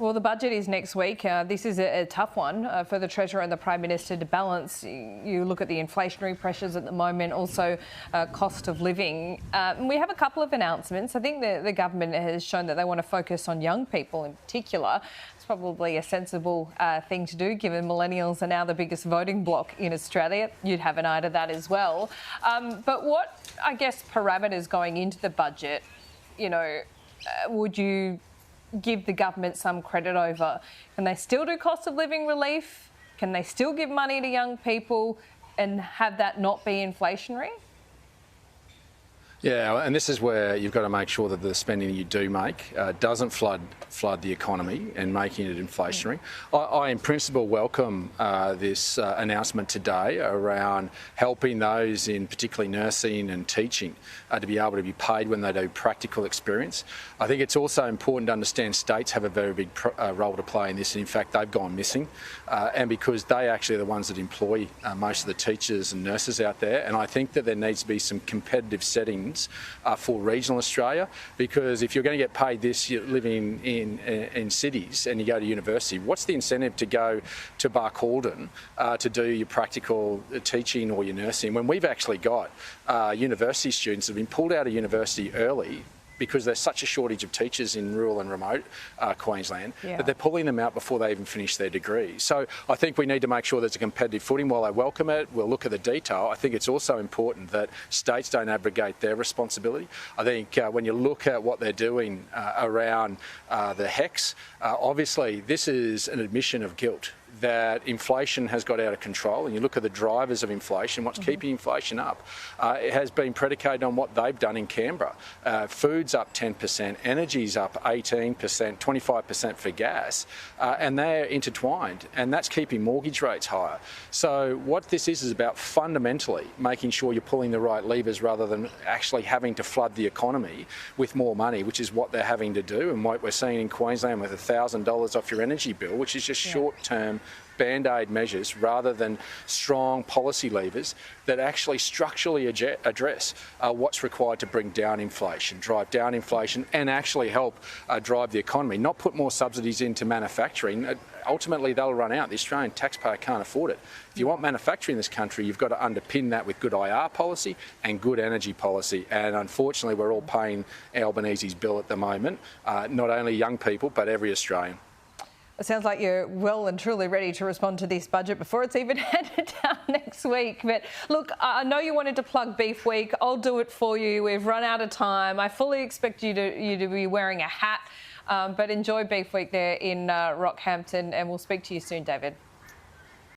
Well, the budget is next week. This is a tough one for the Treasurer and the Prime Minister to balance. You look at the inflationary pressures at the moment, also cost of living. We have a couple of announcements. I think the government has shown that they want to focus on young people in particular. It's probably a sensible thing to do, given millennials are now the biggest voting bloc in Australia. You'd have an eye to that as well. But what, I guess, parameters going into the budget, would you give the government some credit over? Can they still do cost of living relief? Can they still give money to young people and have that not be inflationary? Yeah, and this is where you've got to make sure that the spending you do make doesn't flood the economy and making it inflationary. I in principle welcome this announcement today around helping those in particularly nursing and teaching to be able to be paid when they do practical experience. I think it's also important to understand states have a very big role to play in this, and in fact they've gone missing, and because they actually are the ones that employ most of the teachers and nurses out there, and I think that there needs to be some competitive settings for regional Australia, because if you're going to get paid this, you're living in cities and you go to university, what's the incentive to go to Barcaldine to do your practical teaching or your nursing when we've actually got university students that have been pulled out of university early because there's such a shortage of teachers in rural and remote Queensland that they're pulling them out before they even finish their degree. So I think we need to make sure there's a competitive footing. While I welcome it, we'll look at the detail. I think it's also important that states don't abrogate their responsibility. I think when you look at what they're doing around the HECS, obviously this is an admission of guilt that inflation has got out of control, and you look at the drivers of inflation, what's keeping inflation up, it has been predicated on what they've done in Canberra. Food's up 10%, energy's up 18%, 25% for gas, and they're intertwined, and that's keeping mortgage rates higher. So what this is about fundamentally making sure you're pulling the right levers rather than actually having to flood the economy with more money, which is what they're having to do, and what we're seeing in Queensland with $1,000 off your energy bill, which is just short-term band-aid measures rather than strong policy levers that actually structurally address what's required to bring down inflation, drive down inflation, and actually help drive the economy, not put more subsidies into manufacturing. Ultimately, they'll run out. The Australian taxpayer can't afford it. If you want manufacturing in this country, you've got to underpin that with good IR policy and good energy policy. And unfortunately, we're all paying Albanese's bill at the moment, not only young people, but every Australian. It sounds like you're well and truly ready to respond to this budget before it's even handed down next week. But look, I know you wanted to plug Beef Week. I'll do it for you. We've run out of time. I fully expect you to be wearing a hat. But enjoy Beef Week there in Rockhampton, and we'll speak to you soon, David.